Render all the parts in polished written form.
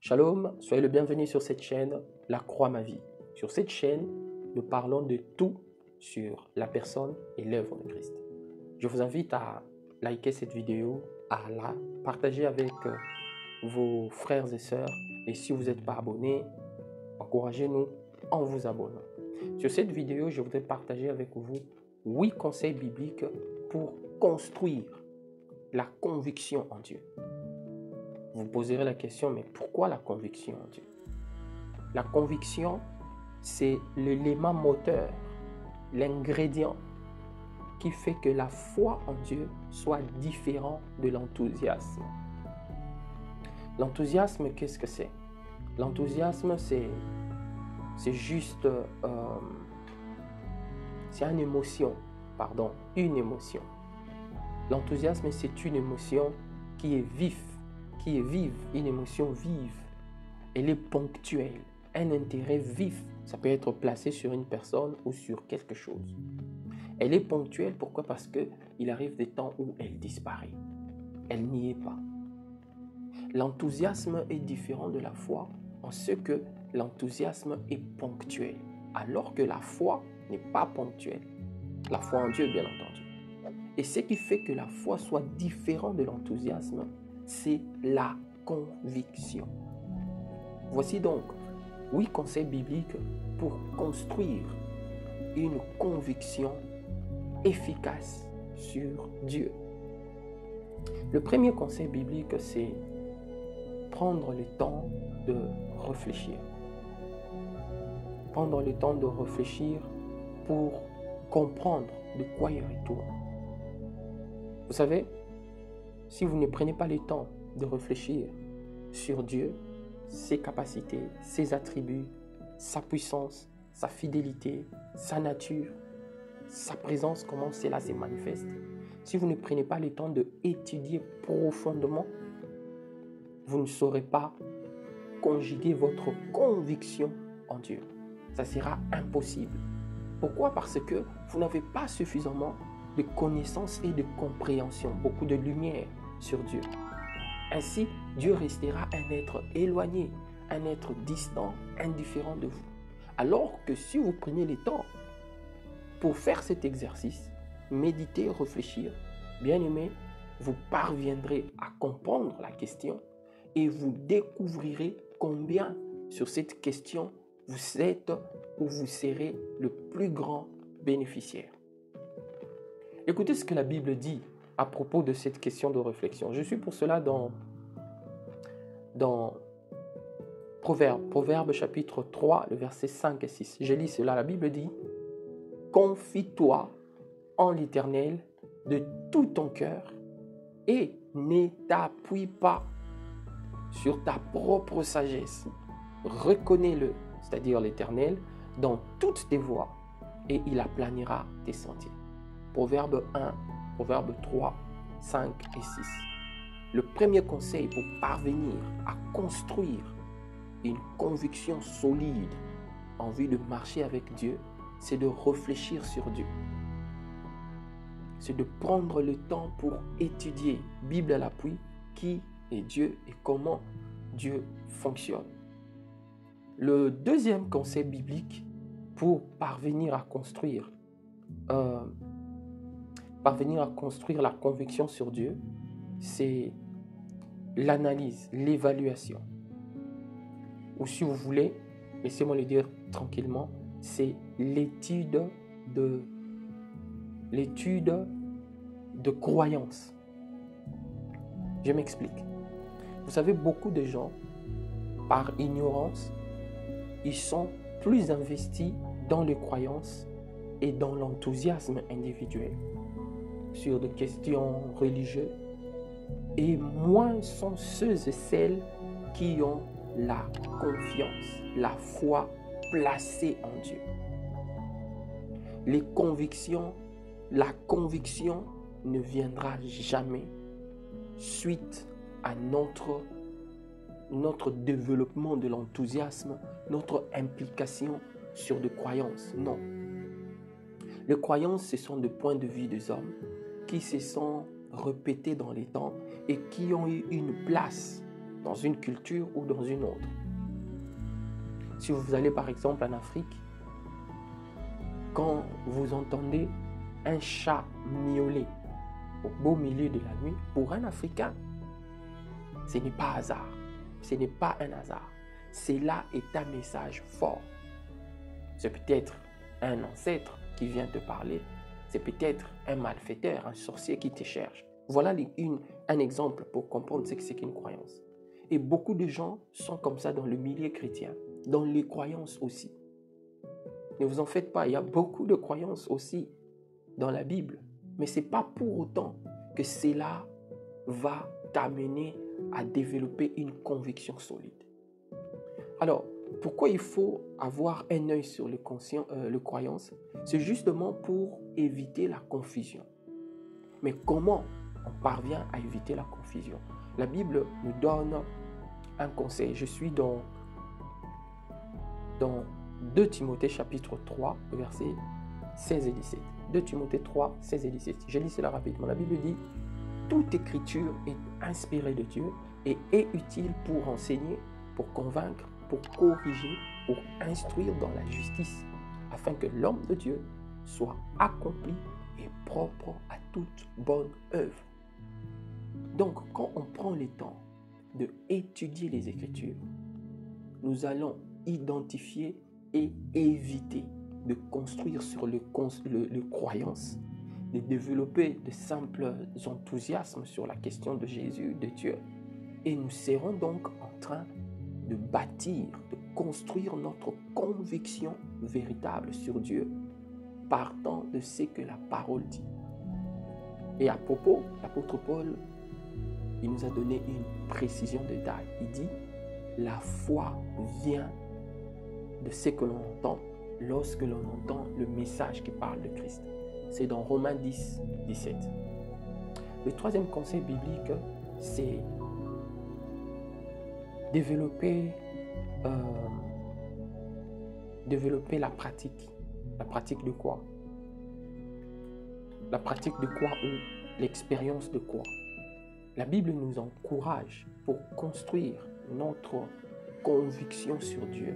Shalom, soyez le bienvenu sur cette chaîne, La Croix Ma Vie. Sur cette chaîne, nous parlons de tout sur la personne et l'œuvre de Christ. Je vous invite à liker cette vidéo, à la partager avec vos frères et sœurs. Et si vous n'êtes pas abonné, encouragez-nous en vous abonnant. Sur cette vidéo, je voudrais partager avec vous 8 conseils bibliques pour construire la conviction en Dieu. Vous poserez la question, mais pourquoi la conviction en Dieu? La conviction, c'est l'élément moteur, l'ingrédient qui fait que la foi en Dieu soit différent de l'enthousiasme. L'enthousiasme, qu'est-ce que c'est? L'enthousiasme, c'est juste, c'est une émotion. L'enthousiasme, c'est une émotion qui est vive, une émotion vive. Elle est ponctuelle, un intérêt vif. Ça peut être placé sur une personne ou sur quelque chose. Elle est ponctuelle, pourquoi? Parce qu'il arrive des temps où elle disparaît. Elle n'y est pas. L'enthousiasme est différent de la foi en ce que l'enthousiasme est ponctuel, alors que la foi n'est pas ponctuelle. La foi en Dieu, bien entendu. Et ce qui fait que la foi soit différente de l'enthousiasme, c'est la conviction. Voici donc 8 conseils bibliques pour construire une conviction efficace sur Dieu. Le premier conseil biblique, c'est prendre le temps de réfléchir. Prendre le temps de réfléchir pour comprendre de quoi il retourne. Vous savez, si vous ne prenez pas le temps de réfléchir sur Dieu, ses capacités, ses attributs, sa puissance, sa fidélité, sa nature, sa présence, comment cela se manifeste. Si vous ne prenez pas le temps d'étudier profondément, vous ne saurez pas conjuguer votre conviction en Dieu. Ça sera impossible. Pourquoi? Parce que vous n'avez pas suffisamment de connaissances et de compréhension, beaucoup de lumière sur Dieu. Ainsi, Dieu restera un être éloigné, un être distant, indifférent de vous. Alors que si vous prenez le temps pour faire cet exercice, méditer, réfléchir, bien aimé, vous parviendrez à comprendre la question et vous découvrirez combien sur cette question vous êtes ou vous serez le plus grand bénéficiaire. Écoutez ce que la Bible dit à propos de cette question de réflexion. Je suis pour cela dans Proverbe chapitre 3, le verset 5 et 6. Je lis cela. La Bible dit: confie-toi en l'Éternel de tout ton cœur et ne t'appuie pas sur ta propre sagesse. Reconnais-le, c'est-à-dire l'Éternel, dans toutes tes voies et il aplanira tes sentiers. Proverbe 1, Proverbe 3, 5 et 6. Le premier conseil pour parvenir à construire une conviction solide en vue de marcher avec Dieu, c'est de réfléchir sur Dieu. C'est de prendre le temps pour étudier, Bible à l'appui, qui est Dieu et comment Dieu fonctionne. Le deuxième conseil biblique pour parvenir à construire la conviction sur Dieu, c'est l'analyse, l'évaluation. Ou si vous voulez, laissez-moi le dire tranquillement, c'est l'étude de croyance. Je m'explique. Vous savez, beaucoup de gens, par ignorance, ils sont plus investis dans les croyances et dans l'enthousiasme individuel sur des questions religieuses, et moins sont ceux et celles qui ont la confiance, la foi placée en Dieu. La conviction ne viendra jamais suite à notre développement de l'enthousiasme, notre implication sur des croyances. Non. Les croyances, ce sont des points de vue des hommes qui se sont répétés dans les temps et qui ont eu une place dans une culture ou dans une autre. Si vous allez par exemple en Afrique, quand vous entendez un chat miauler au beau milieu de la nuit, pour un Africain, ce n'est pas hasard. Ce n'est pas un hasard. Cela est un message fort. C'est peut-être un ancêtre qui vient te parler. C'est peut-être un malfaiteur, un sorcier qui te cherche. Voilà un exemple pour comprendre ce que c'est qu'une croyance. Et beaucoup de gens sont comme ça dans le milieu chrétien, dans les croyances aussi. Ne vous en faites pas, il y a beaucoup de croyances aussi dans la Bible. Mais ce n'est pas pour autant que cela va t'amener à développer une conviction solide. Alors, pourquoi il faut avoir un œil sur les croyances? C'est justement pour éviter la confusion. Mais comment on parvient à éviter la confusion? La Bible nous donne un conseil. Je suis dans 2 Timothée chapitre 3, versets 16 et 17. 2 Timothée 3, 16 et 17. Je lis cela rapidement. La Bible dit: toute écriture est inspirée de Dieu et est utile pour enseigner, pour convaincre, pour corriger, pour instruire dans la justice, afin que l'homme de Dieu soit accompli et propre à toute bonne œuvre. Donc, quand on prend le temps d'étudier les Écritures, nous allons identifier et éviter de construire sur les croyances, de développer de simples enthousiasmes sur la question de Jésus, de Dieu. Et nous serons donc en train de bâtir, de construire notre conviction véritable sur Dieu, partant de ce que la parole dit. Et à propos, l'apôtre Paul, il nous a donné une précision de taille. Il dit: la foi vient de ce que l'on entend lorsque l'on entend le message qui parle de Christ. C'est dans Romains 10, 17. Le troisième conseil biblique, c'est développer la pratique. La pratique de quoi? La pratique de quoi ou l'expérience de quoi? La Bible nous encourage pour construire notre conviction sur Dieu,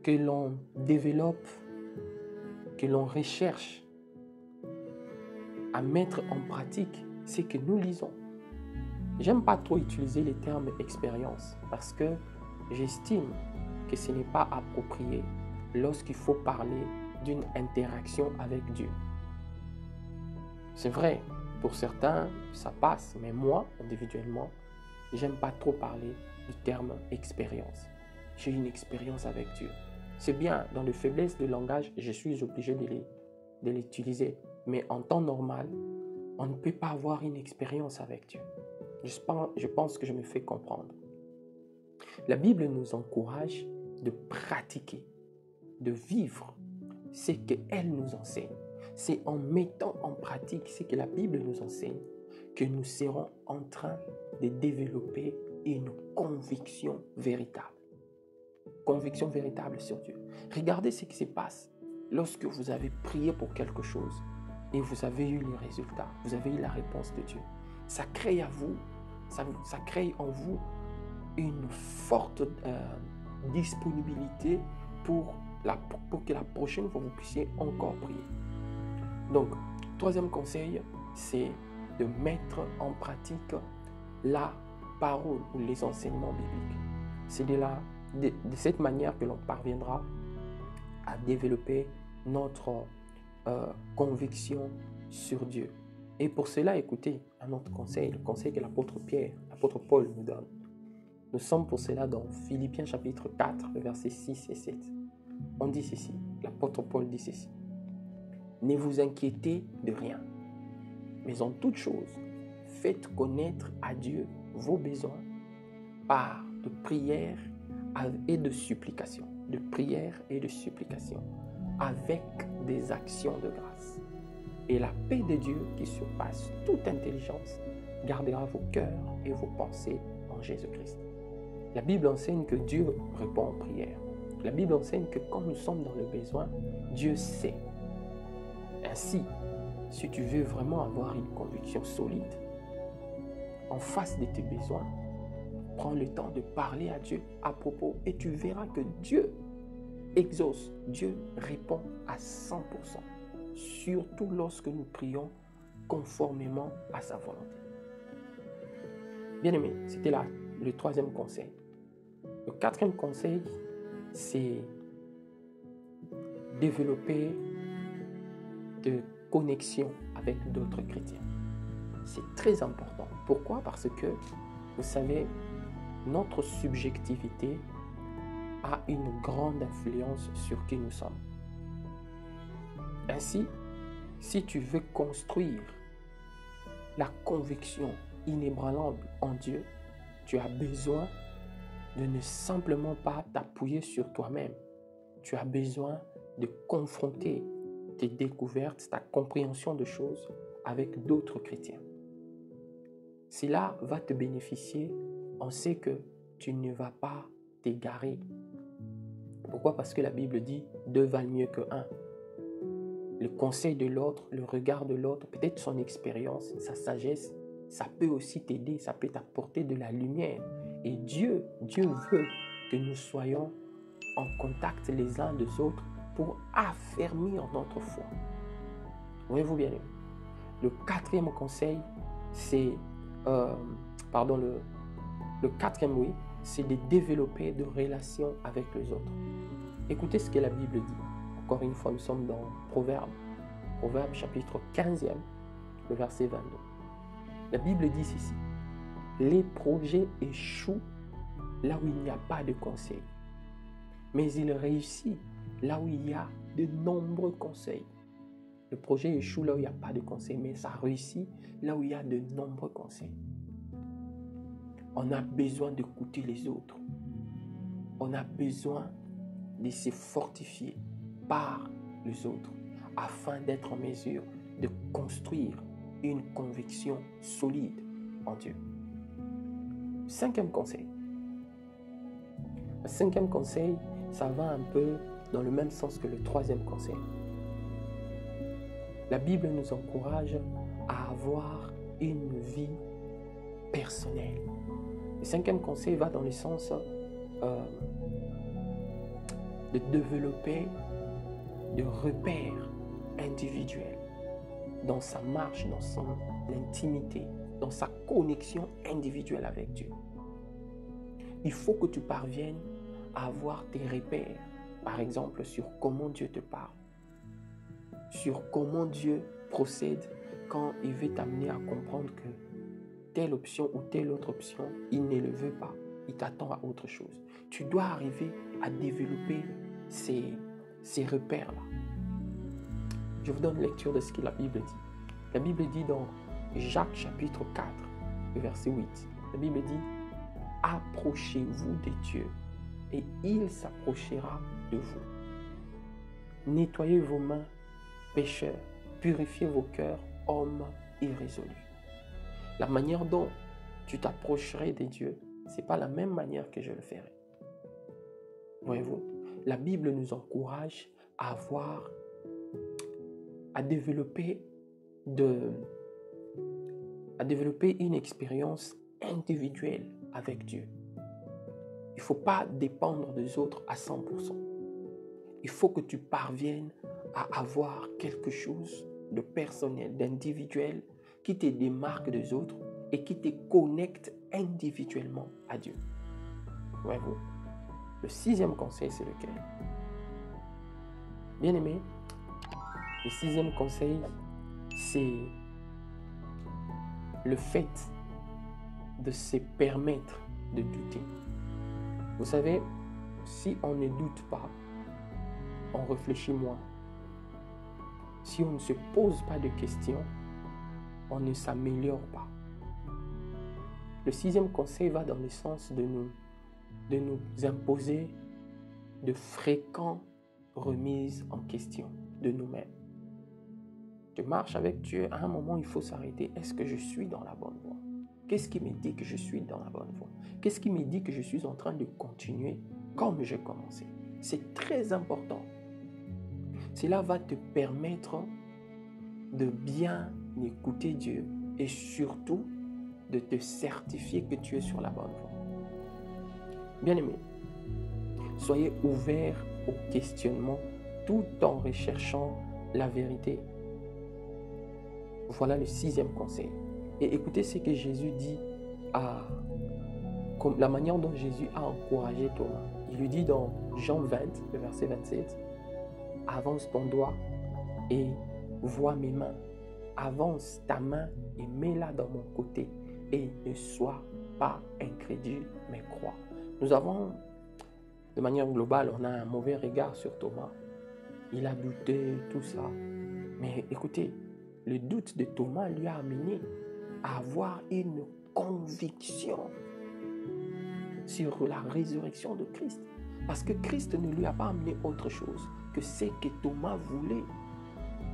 que l'on développe, que l'on recherche à mettre en pratique ce que nous lisons. J'aime pas trop utiliser les termes expérience parce que j'estime que ce n'est pas approprié lorsqu'il faut parler d'une interaction avec Dieu. C'est vrai, pour certains, ça passe, mais moi, individuellement, j'aime pas trop parler du terme expérience. J'ai une expérience avec Dieu. C'est bien, dans les faiblesses de langage, je suis obligé de l'utiliser. Mais en temps normal, on ne peut pas avoir une expérience avec Dieu. Je pense que je me fais comprendre. La Bible nous encourage de pratiquer, de vivre ce qu'elle nous enseigne. C'est en mettant en pratique ce que la Bible nous enseigne que nous serons en train de développer une conviction véritable. Conviction véritable sur Dieu. Regardez ce qui se passe lorsque vous avez prié pour quelque chose et vous avez eu les résultats, vous avez eu la réponse de Dieu. Ça crée en vous une forte disponibilité pour que la prochaine fois vous puissiez encore prier. Donc, troisième conseil, c'est de mettre en pratique la parole ou les enseignements bibliques. C'est de cette manière que l'on parviendra à développer notre conviction sur Dieu. Et pour cela, écoutez un autre conseil, le conseil que l'apôtre Paul nous donne. Nous sommes pour cela dans Philippiens chapitre 4, versets 6 et 7. On dit ceci, l'apôtre Paul dit ceci: ne vous inquiétez de rien, mais en toute chose, faites connaître à Dieu vos besoins par de prières et de supplications, avec des actions de grâce. Et la paix de Dieu qui surpasse toute intelligence gardera vos cœurs et vos pensées en Jésus-Christ. La Bible enseigne que Dieu répond aux prières. La Bible enseigne que quand nous sommes dans le besoin, Dieu sait. Ainsi, si tu veux vraiment avoir une conviction solide, en face de tes besoins, Prends le temps de parler à Dieu à propos et tu verras que Dieu exauce, Dieu répond à 100%, surtout lorsque nous prions conformément à sa volonté. Bien-aimé, c'était là le troisième conseil. Le quatrième conseil, c'est développer de connexion avec d'autres chrétiens. C'est très important. Pourquoi? Parce que, vous savez, notre subjectivité a une grande influence sur qui nous sommes. Ainsi, si tu veux construire la conviction inébranlable en Dieu, tu as besoin de ne simplement pas t'appuyer sur toi-même. Tu as besoin de confronter tes découvertes, ta compréhension de choses avec d'autres chrétiens. Cela va te bénéficier. On sait que tu ne vas pas t'égarer. Pourquoi? Parce que la Bible dit « deux valent mieux que un ». Le conseil de l'autre, le regard de l'autre, peut-être son expérience, sa sagesse, ça peut aussi t'aider, ça peut t'apporter de la lumière. Et Dieu veut que nous soyons en contact les uns des autres pour affermir notre foi. Voyez-vous bien? Le quatrième conseil, c'est, le quatrième, oui, c'est de développer de relations avec les autres. Écoutez ce que la Bible dit. Encore une fois, nous sommes dans Proverbes. Proverbes chapitre 15e, le verset 22. La Bible dit ceci. Les projets échouent là où il n'y a pas de conseil. Mais il réussit là où il y a de nombreux conseils. Le projet échoue là où il n'y a pas de conseil, mais ça réussit là où il y a de nombreux conseils. On a besoin d'écouter les autres. On a besoin de se fortifier par les autres afin d'être en mesure de construire une conviction solide en Dieu. Cinquième conseil. Le cinquième conseil, ça va un peu dans le même sens que le troisième conseil. La Bible nous encourage à avoir une vie personnelle. Le cinquième conseil va dans le sens de développer de repères individuels dans sa marche, dans son intimité, dans sa connexion individuelle avec Dieu. Il faut que tu parviennes à avoir tes repères, par exemple sur comment Dieu te parle, sur comment Dieu procède quand il veut t'amener à comprendre que telle option ou telle autre option, il ne le veut pas, il t'attend à autre chose. Tu dois arriver à développer ces repères-là. Je vous donne lecture de ce que la Bible dit. La Bible dit dans Jacques chapitre 4, verset 8, la Bible dit « Approchez-vous de Dieu et il s'approchera de vous. Nettoyez vos mains, pécheurs, purifiez vos cœurs, hommes irrésolus. » La manière dont tu t'approcherais de Dieu, ce n'est pas la même manière que je le ferai. Voyez-vous, la Bible nous encourage à développer une expérience individuelle avec Dieu. Il ne faut pas dépendre des autres à 100%. Il faut que tu parviennes à avoir quelque chose de personnel, d'individuel, qui te démarque des autres et qui te connecte individuellement à Dieu. Voyez-vous? Le sixième conseil, c'est lequel? Bien aimé, le sixième conseil, c'est le fait de se permettre de douter. Vous savez, si on ne doute pas, on réfléchit moins. Si on ne se pose pas de questions, on ne s'améliore pas. Le sixième conseil va dans le sens de nous imposer de fréquentes remises en question de nous-mêmes. Tu marches avec Dieu, à un moment il faut s'arrêter. Est-ce que je suis dans la bonne voie? Qu'est-ce qui me dit que je suis dans la bonne voie? Qu'est-ce qui me dit que je suis en train de continuer comme j'ai commencé? C'est très important. Cela va te permettre de bien écouter Dieu et surtout de te certifier que tu es sur la bonne voie. Bien-aimés, soyez ouverts au questionnement tout en recherchant la vérité. Voilà le 6e conseil. Et écoutez ce que Jésus dit comme la manière dont Jésus a encouragé Thomas. Il lui dit dans Jean 20, le verset 27, « Avance ton doigt et vois mes mains. Avance ta main et mets-la dans mon côté. Et ne sois pas incrédule, mais crois. » Nous avons, de manière globale, on a un mauvais regard sur Thomas. Il a douté, tout ça. Mais écoutez, le doute de Thomas lui a amené à avoir une conviction sur la résurrection de Christ. Parce que Christ ne lui a pas amené autre chose que ce que Thomas voulait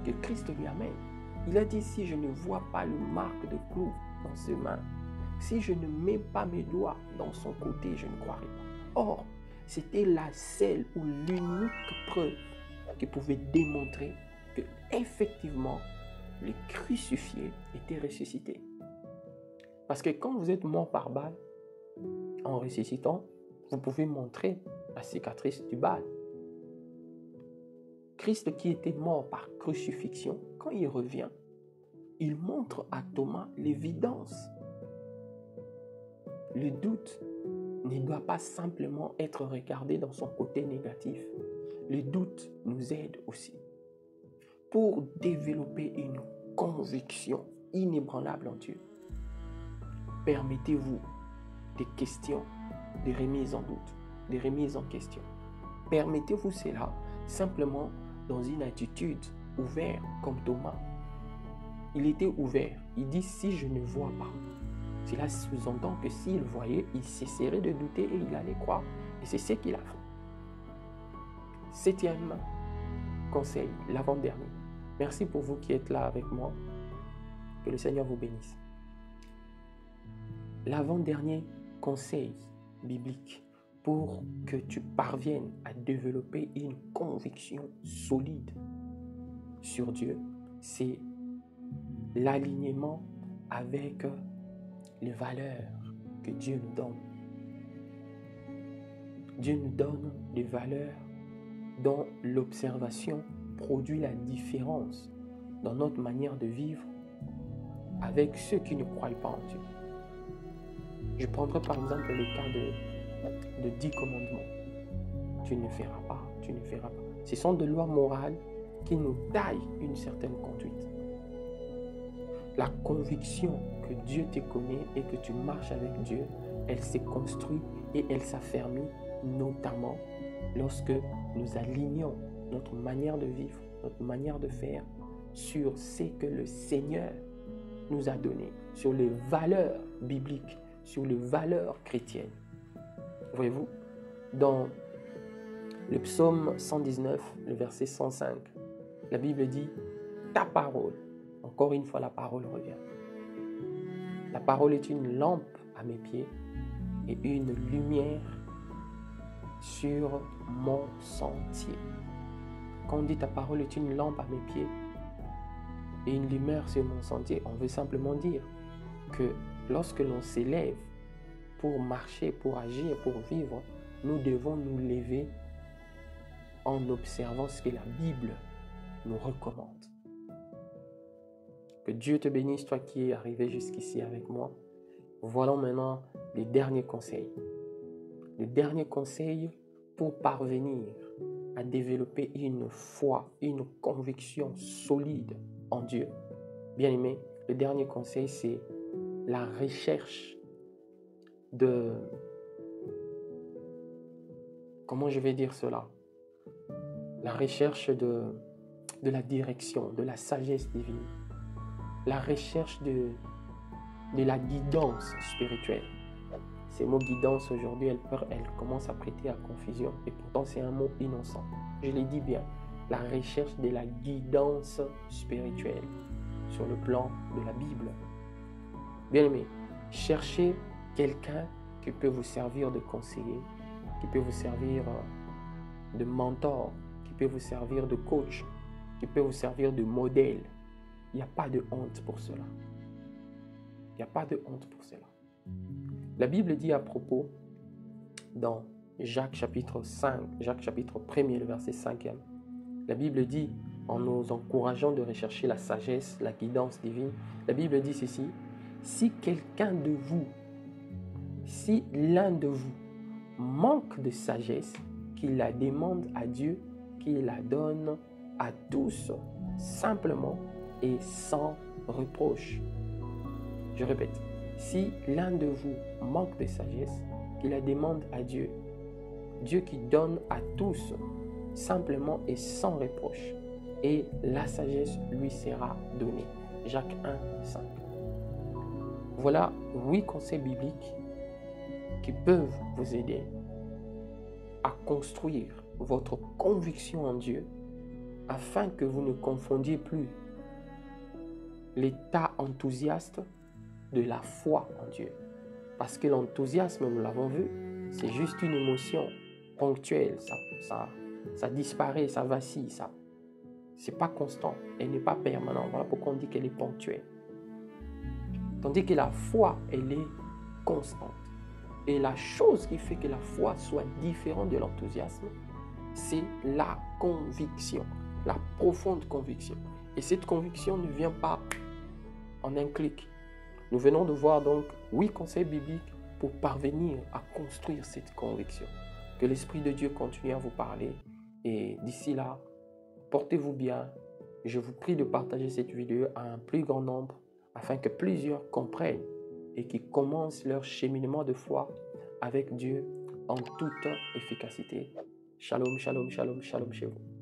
que Christ lui amène. Il a dit, si je ne vois pas le marque de clou dans ses mains, si je ne mets pas mes doigts dans son côté, je ne croirai pas. Or, c'était la seule ou l'unique preuve qui pouvait démontrer que effectivement le crucifié était ressuscité. Parce que quand vous êtes mort par balle, en ressuscitant, vous pouvez montrer la cicatrice du balle. Christ qui était mort par crucifixion, quand il revient, il montre à Thomas l'évidence. Le doute ne doit pas simplement être regardé dans son côté négatif. Le doute nous aide aussi pour développer une conviction inébranlable en Dieu. Permettez-vous des questions, des remises en doute, des remises en question. Permettez-vous cela simplement dans une attitude ouverte comme Thomas. Il était ouvert. Il dit, si je ne vois pas. Cela sous-entend que s'il voyait, il cesserait de douter et il allait croire. Et c'est ce qu'il a fait. 7e conseil, l'avant-dernier. Merci pour vous qui êtes là avec moi. Que le Seigneur vous bénisse. L'avant-dernier conseil biblique pour que tu parviennes à développer une conviction solide sur Dieu, c'est l'alignement avec les valeurs que Dieu nous donne. Dieu nous donne des valeurs dont l'observation produit la différence dans notre manière de vivre avec ceux qui ne croient pas en Dieu. Je prendrai par exemple le cas de 10 commandements. Tu ne feras pas, tu ne feras pas. Ce sont des lois morales qui nous taillent une certaine conduite. La conviction que Dieu te connaît et que tu marches avec Dieu, elle s'est construite et elle s'affermit notamment lorsque nous alignons notre manière de vivre, notre manière de faire sur ce que le Seigneur nous a donné, sur les valeurs bibliques, sur les valeurs chrétiennes. Voyez-vous, dans le psaume 119, le verset 105, la Bible dit « Ta parole ». Encore une fois, la parole revient. La parole est une lampe à mes pieds et une lumière sur mon sentier. Quand on dit ta parole est une lampe à mes pieds et une lumière sur mon sentier, on veut simplement dire que lorsque l'on s'élève pour marcher, pour agir, pour vivre, nous devons nous lever en observant ce que la Bible nous recommande. Que Dieu te bénisse, toi qui es arrivé jusqu'ici avec moi. Voilà maintenant les derniers conseils. Les derniers conseils pour parvenir à développer une foi, une conviction solide en Dieu. Bien-aimé, le dernier conseil, c'est la recherche de... Comment je vais dire cela? La recherche de la direction, de la sagesse divine. La recherche de la guidance spirituelle. Ces mots guidance aujourd'hui, elles commencent à prêter à confusion et pourtant c'est un mot innocent. Je l'ai dit bien, la recherche de la guidance spirituelle sur le plan de la Bible. Bien aimé, cherchez quelqu'un qui peut vous servir de conseiller, qui peut vous servir de mentor, qui peut vous servir de coach, qui peut vous servir de modèle. Il n'y a pas de honte pour cela. Il n'y a pas de honte pour cela. La Bible dit à propos dans Jacques chapitre 5, Jacques chapitre 1er, le verset 5e. La Bible dit, en nous encourageant de rechercher la sagesse, la guidance divine, la Bible dit ceci: si quelqu'un de vous, si l'un de vous manque de sagesse, qu'il la demande à Dieu, qu'il la donne à tous, simplement et sans reproche. Je répète, si l'un de vous manque de sagesse, qu'il la demande à Dieu, Dieu qui donne à tous, simplement et sans reproche, et la sagesse lui sera donnée. Jacques 1, 5. Voilà 8 conseils bibliques qui peuvent vous aider à construire votre conviction en Dieu afin que vous ne confondiez plus l'état enthousiaste de la foi en Dieu. Parce que l'enthousiasme, nous l'avons vu, c'est juste une émotion ponctuelle. Ça disparaît, ça vacille, c'est pas constant, elle n'est pas permanente. Voilà pourquoi on dit qu'elle est ponctuelle. Tandis que la foi, elle est constante. Et la chose qui fait que la foi soit différente de l'enthousiasme, c'est la conviction, la profonde conviction. Et cette conviction ne vient pas en un clic. Nous venons de voir donc 8 conseils bibliques pour parvenir à construire cette conviction. Que l'Esprit de Dieu continue à vous parler. Et d'ici là, portez-vous bien. Je vous prie de partager cette vidéo à un plus grand nombre afin que plusieurs comprennent et qui commencent leur cheminement de foi avec Dieu en toute efficacité. Shalom, shalom, shalom, shalom chez vous.